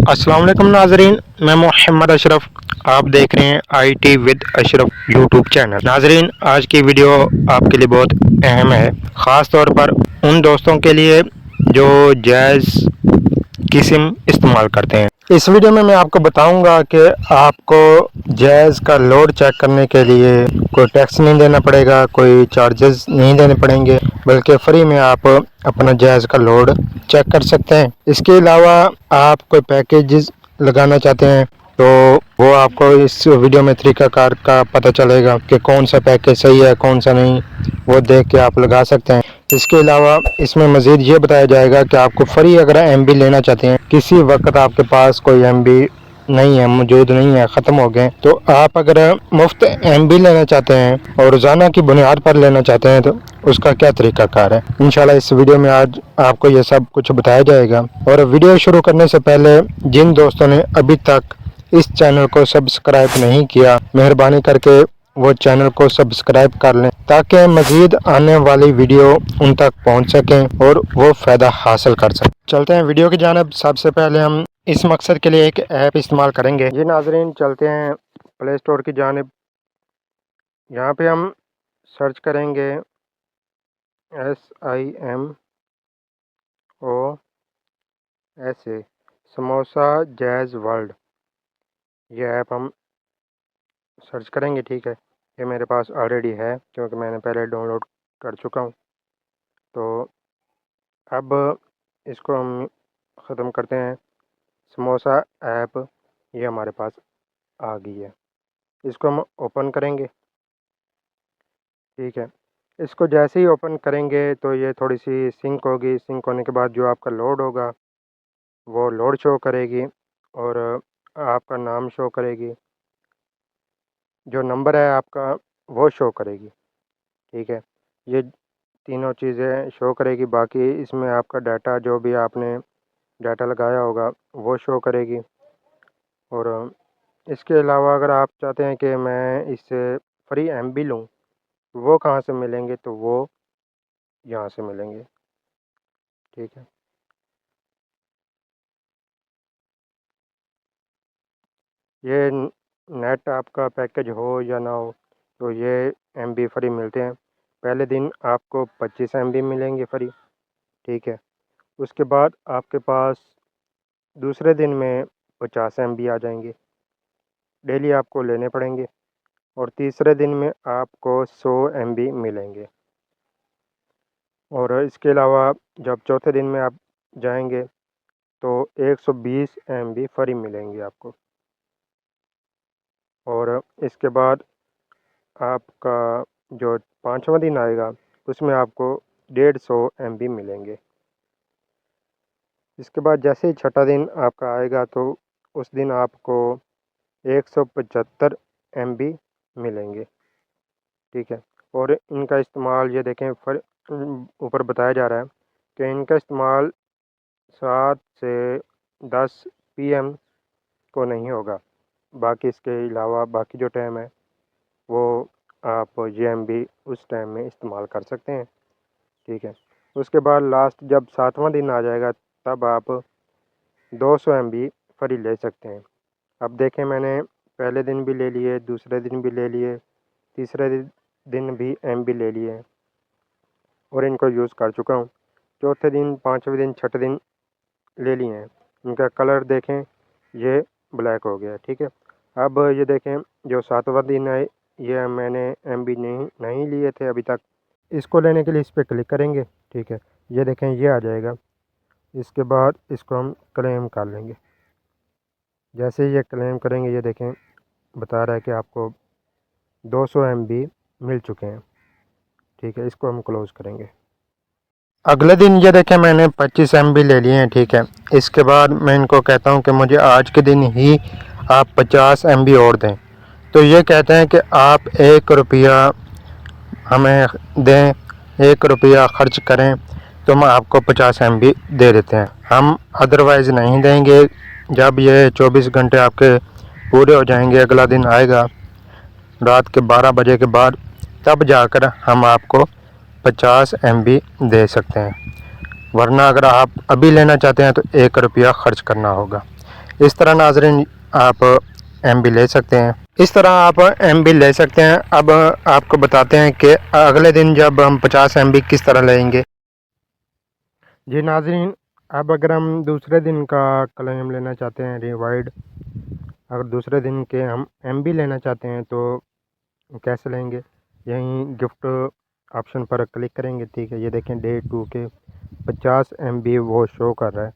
अस्सलाम वालेकुम नाजरीन, मैं मोहम्मद अशरफ। आप देख रहे हैं IT with Ashraf YouTube channel. नाजरीन, आज की वीडियो आपके लिए बहुत अहम है, ख़ास तौर पर उन दोस्तों के लिए जो जैज़ की सिम इस्तेमाल करते हैं। इस वीडियो में मैं आपको बताऊंगा कि आपको जैज़ का लोड चेक करने के लिए कोई टैक्स नहीं देना पड़ेगा, कोई चार्जेस नहीं देने पड़ेंगे, बल्कि फ्री में आप अपना जैज़ का लोड चेक कर सकते हैं। इसके अलावा आप कोई पैकेजेस लगाना चाहते हैं तो वो आपको इस वीडियो में तरीकाकार का पता चलेगा कि कौन सा पैकेज सही है, कौन सा नहीं, वो देख के आप लगा सकते हैं। इसके अलावा इसमें मज़ीद ये बताया जाएगा कि आपको फ्री अगर MB लेना चाहते हैं, किसी वक्त आपके पास कोई MB नहीं है, मौजूद नहीं है, ख़त्म हो गए, तो आप अगर मुफ्त MB लेना चाहते हैं और रोज़ाना की बुनियाद पर लेना चाहते हैं तो उसका क्या तरीकाकार है। इंशाल्लाह इस वीडियो में आज आपको ये सब कुछ बताया जाएगा। और वीडियो शुरू करने से पहले जिन दोस्तों ने अभी तक इस चैनल को सब्सक्राइब नहीं किया, मेहरबानी करके वो चैनल को सब्सक्राइब कर लें ताकि मज़ीद आने वाली वीडियो उन तक पहुंच सकें और वो फ़ायदा हासिल कर सकें। चलते हैं वीडियो की जानिब। सबसे पहले हम इस मकसद के लिए एक ऐप इस्तेमाल करेंगे। ये नाजरीन, चलते हैं प्ले स्टोर की जानिब। यहाँ पे हम सर्च करेंगे SIMOSA समोसा जैज़ वर्ल्ड। ये ऐप हम सर्च करेंगे, ठीक है। ये मेरे पास ऑलरेडी है क्योंकि मैंने पहले डाउनलोड कर चुका हूँ। तो अब इसको हम ख़त्म करते हैं। समोसा ऐप ये हमारे पास आ गई है, इसको हम ओपन करेंगे, ठीक है। इसको जैसे ही ओपन करेंगे तो ये थोड़ी सी सिंक होगी। सिंक होने के बाद जो आपका लोड होगा वो लोड शो करेगी और आपका नाम शो करेगी, जो नंबर है आपका वो शो करेगी, ठीक है। ये तीनों चीज़ें शो करेगी। बाकी इसमें आपका डाटा, जो भी आपने डाटा लगाया होगा वो शो करेगी। और इसके अलावा अगर आप चाहते हैं कि मैं इससे फ्री MB लूँ, वो कहाँ से मिलेंगे, तो वो यहाँ से मिलेंगे, ठीक है। ये नेट आपका पैकेज हो या ना हो तो ये MB फ्री मिलते हैं। पहले दिन आपको 25 MB मिलेंगे फ्री, ठीक है। उसके बाद आपके पास दूसरे दिन में 50 MB आ जाएंगे, डेली आपको लेने पड़ेंगे। और तीसरे दिन में आपको 100 MB मिलेंगे। और इसके अलावा जब चौथे दिन में आप जाएंगे तो 120 MB फ्री मिलेंगे आपको। और इसके बाद आपका जो पाँचवा दिन आएगा उसमें आपको 150 MB मिलेंगे। इसके बाद जैसे ही छठा दिन आपका आएगा तो उस दिन आपको 175 MB मिलेंगे, ठीक है। और इनका इस्तेमाल ये देखें, ऊपर बताया जा रहा है कि इनका इस्तेमाल 7 से 10 PM को नहीं होगा। बाकी इसके अलावा बाकी जो टाइम है वो आप ये MB उस टाइम में इस्तेमाल कर सकते हैं, ठीक है। उसके बाद लास्ट जब 7वां दिन आ जाएगा तब आप 200 MB फ्री ले सकते हैं। अब देखें, मैंने पहले दिन भी ले लिए, दूसरे दिन भी ले लिए, तीसरे दिन भी MB ले लिए और इनको यूज़ कर चुका हूँ। चौथे दिन, पाँचवें दिन, छठे दिन ले लिए हैं। इनका कलर देखें, ये ब्लैक हो गया, ठीक है। अब ये देखें, जो 7वां दिन है ये मैंने MB नहीं लिए थे अभी तक। इसको लेने के लिए इस पर क्लिक करेंगे, ठीक है। ये देखें, ये आ जाएगा। इसके बाद इसको हम क्लेम कर लेंगे। जैसे ये क्लेम करेंगे, ये देखें बता रहा है कि आपको 200 MB मिल चुके हैं, ठीक है। इसको हम क्लोज़ करेंगे। अगले दिन ये देखें, मैंने 25 MB ले लिए हैं, ठीक है। इसके बाद मैं इनको कहता हूँ कि मुझे आज के दिन ही आप 50 MB और दें, तो ये कहते हैं कि आप 1 रुपया हमें दें, 1 रुपया ख़र्च करें तो हम आपको 50 MB दे देते हैं। हम अदरवाइज़ नहीं देंगे। जब ये 24 घंटे आपके पूरे हो जाएंगे, अगला दिन आएगा रात के 12 बजे के बाद, तब जाकर हम आपको 50 MB दे सकते हैं। वरना अगर आप अभी लेना चाहते हैं तो 1 रुपया ख़र्च करना होगा। इस तरह नाज़रीन आप MB ले सकते हैं। इस तरह आप MB ले सकते हैं। अब आपको बताते हैं कि अगले दिन जब हम 50 MB किस तरह लेंगे। जी नाज़रीन, अब अगर हम दूसरे दिन का क्लेम लेना चाहते हैं रिवाइड, अगर दूसरे दिन के हम MB लेना चाहते हैं तो कैसे लेंगे। यहीं गिफ्ट ऑप्शन पर क्लिक करेंगे। ठीक है, ये देखें डे 2 के 50 MB वो शो कर रहा है।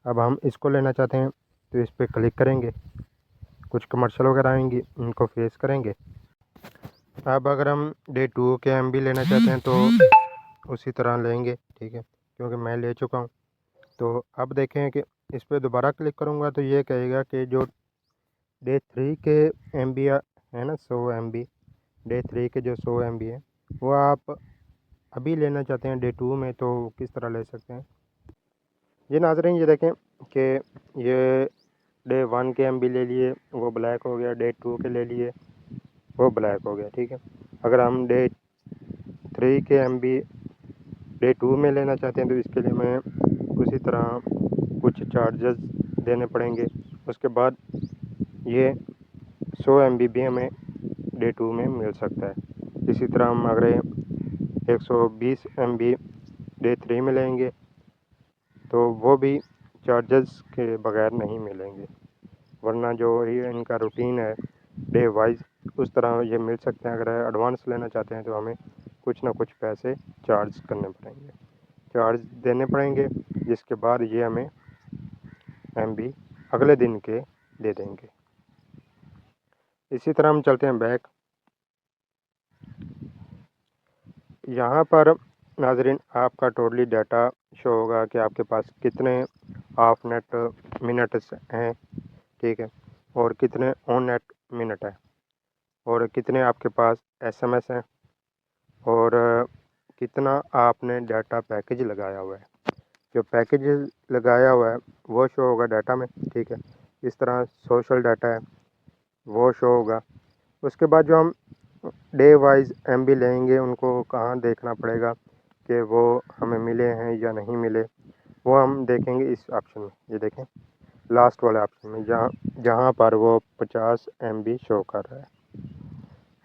अब हम इसको लेना चाहते हैं तो इस पर क्लिक करेंगे। कुछ कमर्शियल वगैरह आएंगी, इनको फेस करेंगे। अब अगर हम डे 2 के MB लेना चाहते हैं तो उसी तरह लेंगे। ठीक है, क्योंकि मैं ले चुका हूँ। तो अब देखें कि इस पर दोबारा क्लिक करूँगा तो ये कहेगा कि जो डे 3 के MB है ना 100 MB, डे 3 के जो 100 MB है वो आप अभी लेना चाहते हैं डे 2 में, तो किस तरह ले सकते हैं। ये नाज़रीन ये देखें कि ये डे 1 के MB ले लिए, वो ब्लैक हो गया। डे 2 के ले लिए, वो ब्लैक हो गया। ठीक है, अगर हम डे 3 के MB डे 2 में लेना चाहते हैं तो इसके लिए मैं उसी तरह कुछ चार्जेस देने पड़ेंगे। उसके बाद ये 100 MB भी हमें डे 2 में मिल सकता है। इसी तरह हम अगर 120 MB डे 3 में लेंगे तो वो भी चार्जेस के बगैर नहीं मिलेंगे, वरना जो ये इनका रूटीन है डे वाइज उस तरह ये मिल सकते हैं। अगर एडवांस लेना चाहते हैं तो हमें कुछ ना कुछ पैसे चार्ज करने पड़ेंगे, चार्ज देने पड़ेंगे, जिसके बाद ये हमें MB अगले दिन के दे देंगे। इसी तरह हम चलते हैं बैक। यहाँ पर नाजरीन आपका टोटली डाटा शो होगा कि आपके पास कितने ऑफ नेट मिनट्स हैं। ठीक है, और कितने ऑन नेट मिनट है, और कितने आपके पास SMS हैं, और कितना आपने डाटा पैकेज लगाया हुआ है। जो पैकेज लगाया हुआ है वो शो होगा डाटा में। ठीक है, इस तरह सोशल डाटा है वो शो होगा। उसके बाद जो हम डे वाइज MB लेंगे उनको कहाँ देखना पड़ेगा कि वो हमें मिले हैं या नहीं मिले, वो हम देखेंगे इस ऑप्शन में। ये देखें लास्ट वाले ऑप्शन में, जहाँ जहाँ पर वो 50 MB शो कर रहा है।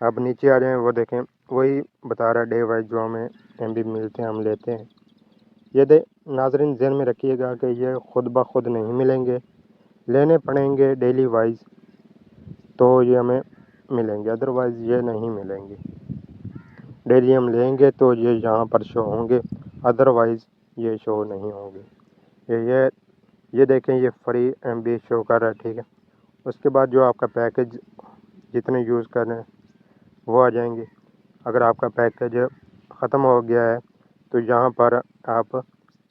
अब नीचे आ जाएं, वो देखें वही बता रहा है डे वाइज जो हमें MB मिलते हैं हम लेते हैं। ये दे नाजरीन ध्यान में रखिएगा कि ये खुद ब खुद नहीं मिलेंगे, लेने पड़ेंगे डेली वाइज तो ये हमें मिलेंगे, अदरवाइज़ ये नहीं मिलेंगे। डेली हम लेंगे तो ये यहाँ पर शो होंगे, अदरवाइज़ ये शो नहीं होंगे। ये देखें ये फ्री MB शो कर रहा है। ठीक है, उसके बाद जो आपका पैकेज जितने यूज़ कर रहे हैं वो आ जाएंगे। अगर आपका पैकेज ख़त्म हो गया है तो यहाँ पर आप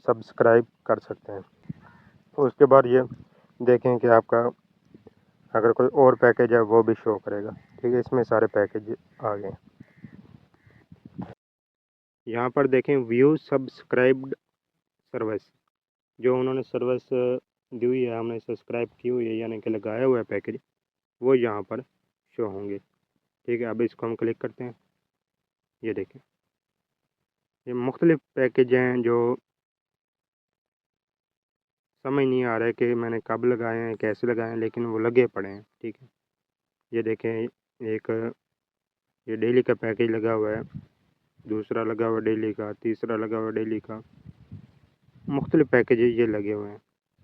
सब्सक्राइब कर सकते हैं। उसके बाद ये देखें कि आपका अगर कोई और पैकेज है वो भी शो करेगा। ठीक है, इसमें सारे पैकेज आ गए। यहाँ पर देखें व्यू सब्सक्राइब्ड सर्विस, जो उन्होंने सर्विस दी हुई है, हमने सब्सक्राइब की हुई है यानी कि लगाया हुआ है पैकेज, वो यहाँ पर शो होंगे। ठीक है, अब इसको हम क्लिक करते हैं। ये देखें ये मुख्तलिफ पैकेज हैं जो समझ नहीं आ रहा है कि मैंने कब लगाए हैं कैसे लगाए हैं, लेकिन वो लगे पड़े हैं। ठीक है, ये देखें एक ये डेली का पैकेज लगा हुआ है, दूसरा लगा हुआ डेली का, तीसरा लगा हुआ डेली का, मुख्तलिफ पैकेज ये लगे हुए हैं।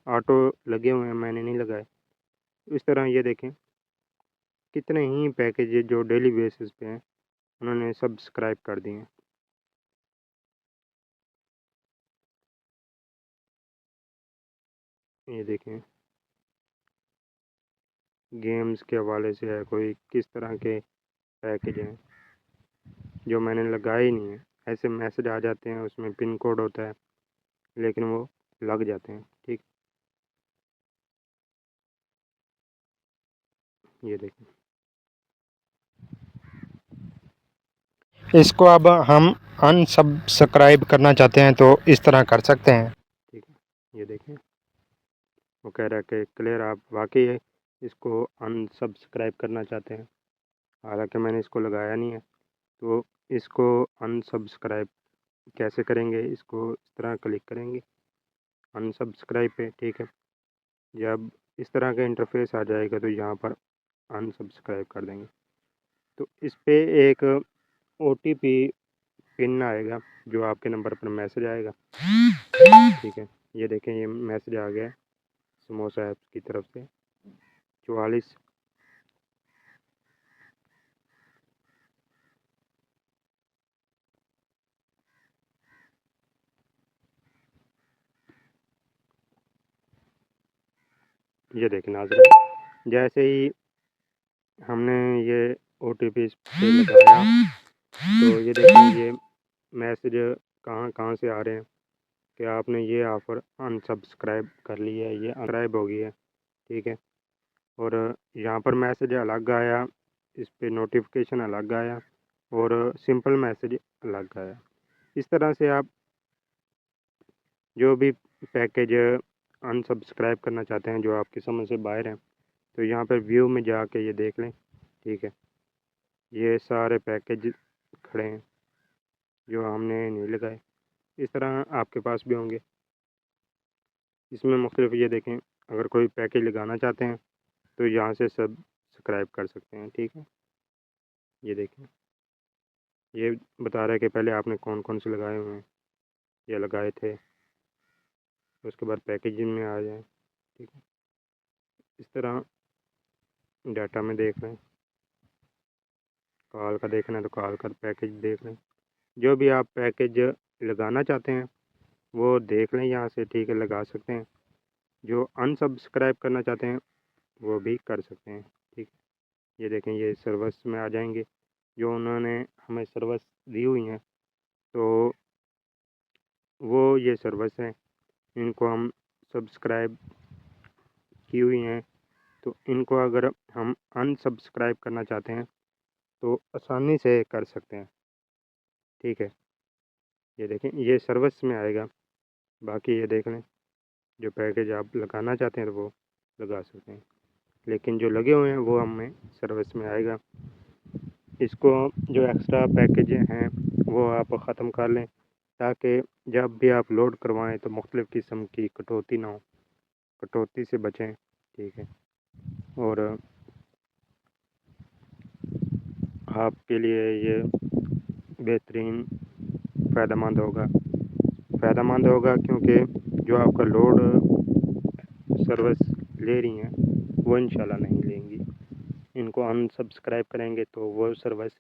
ऑटो लगे हुए हैं, मैंने नहीं लगाए। इस तरह ये देखें कितने ही पैकेज जो डेली बेसिस पे हैं उन्होंने सब्सक्राइब कर दिए हैं। ये देखें गेम्स के हवाले से है, कोई किस तरह के पैकेज हैं जो मैंने लगाए ही नहीं है। ऐसे मैसेज आ जाते हैं, उसमें पिन कोड होता है लेकिन वो लग जाते हैं। ठीक, ये देखें इसको अब हम अनसब्सक्राइब करना चाहते हैं तो इस तरह कर सकते हैं। ठीक है, ये देखें वो कह रहा है कि क्लियर आप वाकई है इसको अनसब्सक्राइब करना चाहते हैं, हालांकि मैंने इसको लगाया नहीं है। तो इसको अनसब्सक्राइब कैसे करेंगे, इसको इस तरह क्लिक करेंगे अनसब्सक्राइब पे। ठीक है, जब इस तरह का इंटरफेस आ जाएगा, तो यहाँ पर अनसब्सक्राइब कर देंगे। तो इस पे एक OTP पिन आएगा जो आपके नंबर पर मैसेज आएगा, ठीक है। ये देखें, ये मैसेज आ गया समोसा ऐप्स की तरफ से 44। ये देखें नाज़रीन, जैसे ही हमने ये OTP इस पे लगाया, तो ये देखें ये मैसेज कहाँ कहाँ से आ रहे हैं कि आपने ये ऑफ़र अनसब्सक्राइब कर लिया है, ये अनसब्सक्राइब हो गई है, ठीक है। और यहाँ पर मैसेज अलग आया, इस पे नोटिफिकेशन अलग आया और सिंपल मैसेज अलग आया। इस तरह से आप जो भी पैकेज अनसब्सक्राइब करना चाहते हैं जो आपकी समझ से बाहर हैं, तो यहाँ पर व्यू में जाके ये देख लें, ठीक है। ये सारे पैकेज खड़े हैं जो हमने नहीं लगाए, इस तरह आपके पास भी होंगे। इसमें मुख्तलिफ ये देखें, अगर कोई पैकेज लगाना चाहते हैं तो यहाँ से सब्सक्राइब कर सकते हैं, ठीक है। ये देखें, ये बता रहा है कि पहले आपने कौन कौन से लगाए हुए हैं, ये लगाए थे, उसके बाद पैकेजिंग में आ जाए, ठीक है। इस तरह डाटा में देख लें, कॉल का देखना है तो कॉल का पैकेज देख लें, जो भी आप पैकेज लगाना चाहते हैं वो देख लें यहाँ से, ठीक है, लगा सकते हैं। जो अनसब्सक्राइब करना चाहते हैं वो भी कर सकते हैं, ठीक है। ये देखें, ये सर्विस में आ जाएंगे जो उन्होंने हमें सर्विस दी हुई हैं, तो वो ये सर्विस हैं, इनको हम सब्सक्राइब की हुई हैं, तो इनको अगर हम अनसब्सक्राइब करना चाहते हैं तो आसानी से कर सकते हैं, ठीक है। ये देखें, ये सर्विस में आएगा, बाकी ये देख लें, जो पैकेज आप लगाना चाहते हैं तो वो लगा सकते हैं, लेकिन जो लगे हुए हैं वो हमें सर्विस में आएगा। इसको जो एक्स्ट्रा पैकेज हैं वो आप ख़त्म कर लें, ताकि जब भी आप लोड करवाएं तो मुख्तलिफ़ किस्म की कटौती ना हो, कटौती से बचें, ठीक है। और आपके लिए ये बेहतरीन फ़ायदेमंद होगा क्योंकि जो आपका लोड सर्विस ले रही हैं वो इंशाल्लाह नहीं लेंगी। इनको अनसब्सक्राइब करेंगे तो वो सर्विस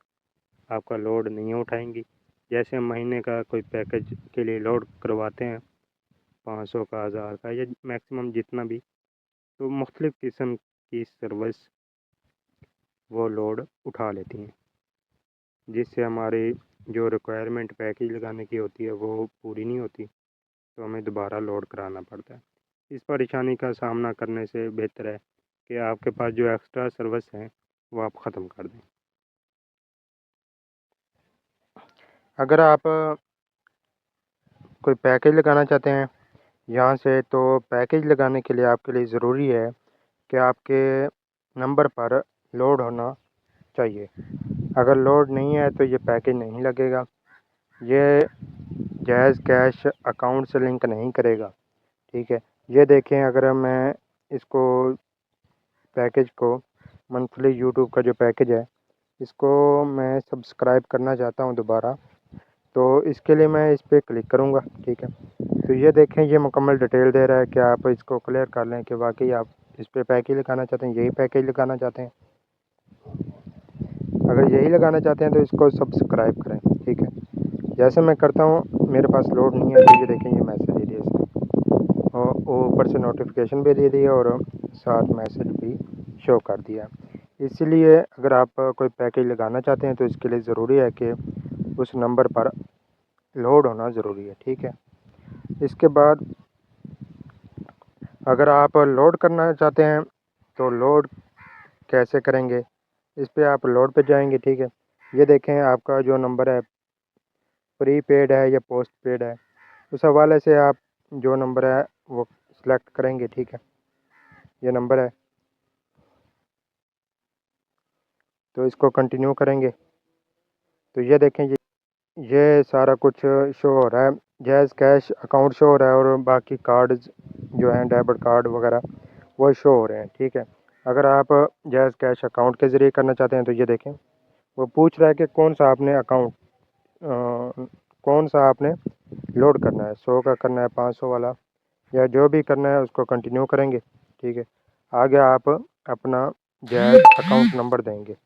आपका लोड नहीं उठाएंगी। जैसे हम महीने का कोई पैकेज के लिए लोड करवाते हैं 500 का, 1000 का, या मैक्सिमम जितना भी, तो मुख्तलिफ़ किस्म की सर्विस वो लोड उठा लेती हैं, जिससे हमारी जो रिक्वायरमेंट पैकेज लगाने की होती है वो पूरी नहीं होती, तो हमें दोबारा लोड कराना पड़ता है। इस परेशानी का सामना करने से बेहतर है कि आपके पास जो एक्स्ट्रा सर्विस हैं वो आप ख़त्म कर दें। अगर आप कोई पैकेज लगाना चाहते हैं यहाँ से, तो पैकेज लगाने के लिए आपके लिए ज़रूरी है कि आपके नंबर पर लोड होना चाहिए। अगर लोड नहीं है तो ये पैकेज नहीं लगेगा, ये जैज़ कैश अकाउंट से लिंक नहीं करेगा, ठीक है। ये देखें, अगर मैं इसको पैकेज को मंथली यूट्यूब का जो पैकेज है इसको मैं सब्सक्राइब करना चाहता हूँ दोबारा, तो इसके लिए मैं इस पर क्लिक करूँगा, ठीक है। तो ये देखें, ये मुकम्मल डिटेल दे रहा है कि आप इसको क्लियर कर लें कि वाकई आप इस पर पैकेज लगाना चाहते हैं, यही पैकेज लगाना चाहते हैं। अगर यही लगाना चाहते हैं तो इसको सब्सक्राइब करें, ठीक है। जैसे मैं करता हूँ, मेरे पास लोड नहीं है, तो ये देखें, ये मैसेज दे दिया इसने और ऊपर से नोटिफिकेशन भी दे दिया और साथ मैसेज भी शो कर दिया। इसलिए अगर आप कोई पैकेज लगाना चाहते हैं तो इसके लिए ज़रूरी है कि उस नंबर पर लोड होना ज़रूरी है, ठीक है। इसके बाद अगर आप लोड करना चाहते हैं तो लोड कैसे करेंगे, इस पे आप लोड पे जाएंगे, ठीक है। ये देखें, आपका जो नंबर है प्रीपेड है या पोस्ट पेड है, उस हवाले से आप जो नंबर है वो सिलेक्ट करेंगे, ठीक है। ये नंबर है तो इसको कंटिन्यू करेंगे, तो ये देखें, ये सारा कुछ शो हो रहा है, जैज़ कैश अकाउंट शो हो रहा है और बाकी कार्ड्स जो हैं डेबिट कार्ड वगैरह वो शो हो रहे हैं। ठीक है, अगर आप जैज़ कैश अकाउंट के ज़रिए करना चाहते हैं तो ये देखें, वो पूछ रहा है कि कौन सा आपने अकाउंट कौन सा आपने लोड करना है, 100 का करना है, 500 वाला, या जो भी करना है उसको कंटिन्यू करेंगे। ठीक है, आगे आप अपना जैज़ अकाउंट नंबर देंगे।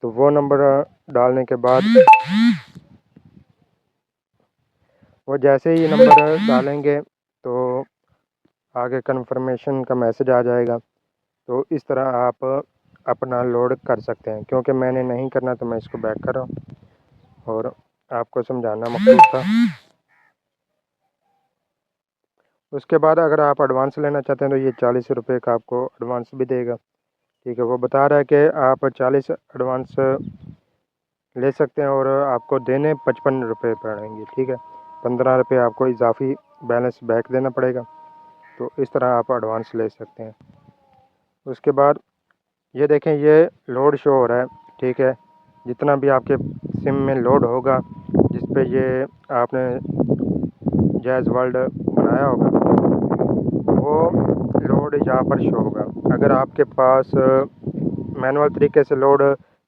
तो वो नंबर डालने के बाद वो जैसे ही नंबर डालेंगे तो आगे कन्फर्मेशन का मैसेज आ जाएगा। तो इस तरह आप अपना लोड कर सकते हैं। क्योंकि मैंने नहीं करना तो मैं इसको बैक कर रहा हूँ और आपको समझाना मकसूद था। उसके बाद अगर आप एडवांस लेना चाहते हैं तो ये 40 रुपये का आपको एडवांस भी देगा। ठीक है, वो बता रहा है कि आप 40 एडवांस ले सकते हैं और आपको देने 55 रुपये पड़ेंगे। ठीक है, 15 रुपये आपको इजाफी बैलेंस बैक देना पड़ेगा। तो इस तरह आप एडवांस ले सकते हैं। उसके बाद ये देखें, ये लोड शो हो रहा है। ठीक है, जितना भी आपके सिम में लोड होगा जिस पे ये आपने जैज़ वर्ल्ड बनाया होगा वो लोड यहाँ पर शो होगा। अगर आपके पास मैनुअल तरीके से लोड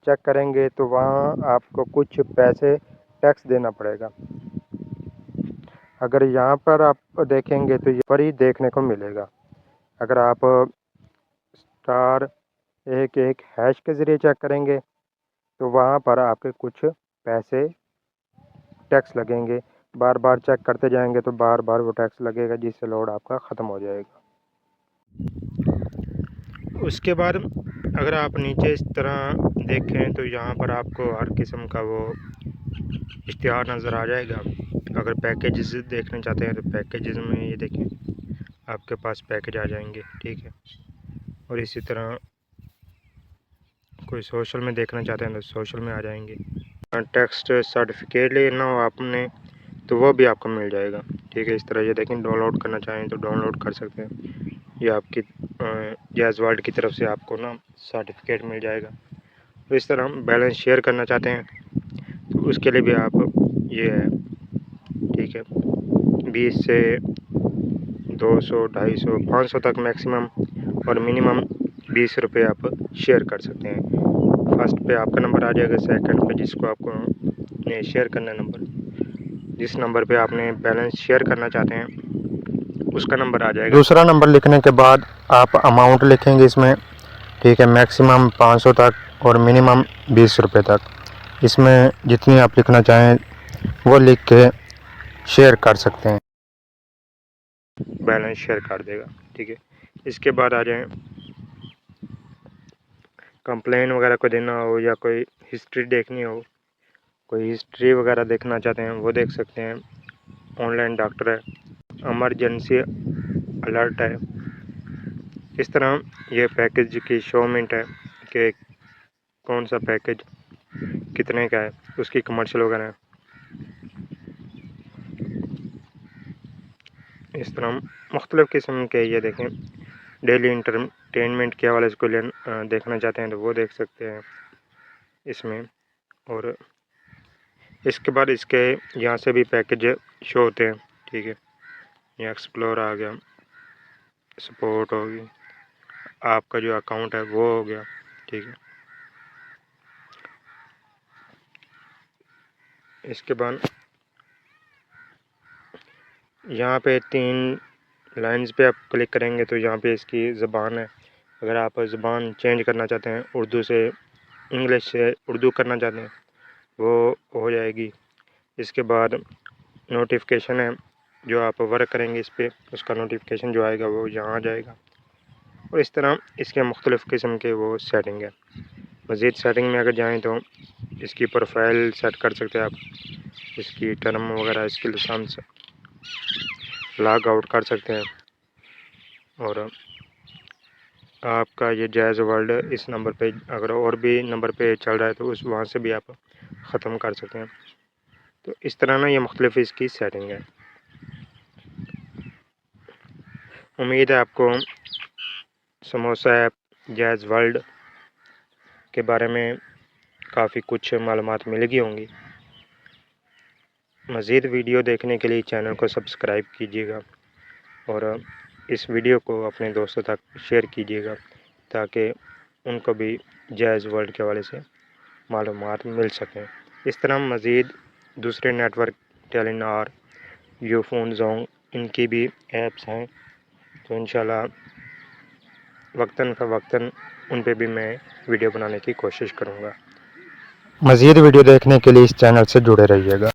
चेक करेंगे तो वहाँ आपको कुछ पैसे टैक्स देना पड़ेगा। अगर यहाँ पर आप देखेंगे तो ये फ्री देखने को मिलेगा। अगर आप स्टार 11 हैश के ज़रिए चेक करेंगे तो वहाँ पर आपके कुछ पैसे टैक्स लगेंगे। बार बार चेक करते जाएंगे तो बार बार वो टैक्स लगेगा, जिससे लोड आपका ख़त्म हो जाएगा। उसके बाद अगर आप नीचे इस तरह देखें तो यहाँ पर आपको हर किस्म का वो इश्तिहार नज़र आ जाएगा। अगर पैकेजेस देखना चाहते हैं तो पैकेजेस में ये देखें, आपके पास पैकेज आ जाएंगे। ठीक है, और इसी तरह कोई सोशल में देखना चाहते हैं तो सोशल में आ जाएंगे। टेक्स्ट सर्टिफिकेट लेना हो आपने तो वो भी आपको मिल जाएगा। ठीक है, इस तरह ये देखें, डाउनलोड करना चाहें तो डाउनलोड कर सकते हैं। ये आपकी जैज़ वर्ल्ड की तरफ से आपको ना सर्टिफिकेट मिल जाएगा। तो इस तरह हम बैलेंस शेयर करना चाहते हैं तो उसके लिए भी आप ये है। ठीक है, 20 से 200, 250, 500 तक मैक्सिमम और मिनिमम 20 रुपये आप शेयर कर सकते हैं। फर्स्ट पे आपका नंबर आ जाएगा, सेकंड पे जिसको आपको शेयर करना नंबर, जिस नंबर पे आपने बैलेंस शेयर करना चाहते हैं उसका नंबर आ जाएगा। दूसरा नंबर लिखने के बाद आप अमाउंट लिखेंगे इसमें। ठीक है, मैक्सिमम 500 तक और मिनिमम 20 रुपये तक। इसमें जितनी आप लिखना चाहें वो लिख के शेयर कर सकते हैं, बैलेंस शेयर कर देगा। ठीक है, इसके बाद आ जाएं, कंप्लेन वगैरह को देना हो या कोई हिस्ट्री देखनी हो, कोई हिस्ट्री वगैरह देखना चाहते हैं वो देख सकते हैं। ऑनलाइन डॉक्टर है, इमरजेंसी अलर्ट है। इस तरह ये पैकेज की शोमेंट है कि कौन सा पैकेज कितने का है, उसकी कमर्शियल वगैरह है। इस तरह मुख्तलिफ़ किस्म के ये देखें, डेली इंटरटेनमेंट के हवाले से कोई देखना चाहते हैं तो वो देख सकते हैं इसमें। और इसके बाद इसके यहाँ से भी पैकेज शो होते हैं। ठीक है, ये एक्सप्लोर आ गया, सपोर्ट होगी, आपका जो अकाउंट है वो हो गया। ठीक है, इसके बाद यहाँ पे 3 लाइंस पे आप क्लिक करेंगे तो यहाँ पे इसकी ज़बान है। अगर आप ज़बान चेंज करना चाहते हैं, उर्दू से इंग्लिश से उर्दू करना चाहते हैं वो हो जाएगी। इसके बाद नोटिफिकेशन है, जो आप वर्क करेंगे इस पर उसका नोटिफिकेशन जो आएगा वो यहाँ आ जाएगा। और इस तरह इसके मुख्तलिफ़ किस्म के वो सेटिंग है। मज़ीद सेटिंग में अगर जाएँ तो इसकी प्रोफाइल सेट कर सकते हैं आप, इसकी टर्म वगैरह, इसकी लाइसेंस लॉग आउट कर सकते हैं। और आपका ये जैज़ वर्ल्ड इस नंबर पे अगर और भी नंबर पे चल रहा है तो उस वहाँ से भी आप ख़त्म कर सकते हैं। तो इस तरह ना ये मुख्तलिफ़ इसकी सेटिंग है। उम्मीद है आपको समोसा ऐप जैज़ वर्ल्ड के बारे में काफ़ी कुछ मालूमात मिल गई होंगी। मज़ीद वीडियो देखने के लिए चैनल को सब्सक्राइब कीजिएगा और इस वीडियो को अपने दोस्तों तक शेयर कीजिएगा ताकि उनको भी जायज़ वर्ल्ड के हवाले से मालूमात मिल सकें। इस तरह मज़ीद दूसरे नेटवर्क टेलीनॉर, यूफोन जोंग इनकी भी ऐप्स हैं, तो इंशाल्लाह वक्तन फ़वक्तन उन पे भी मैं वीडियो बनाने की कोशिश करूँगा। मज़ीद वीडियो देखने के लिए इस चैनल से जुड़े रहिएगा।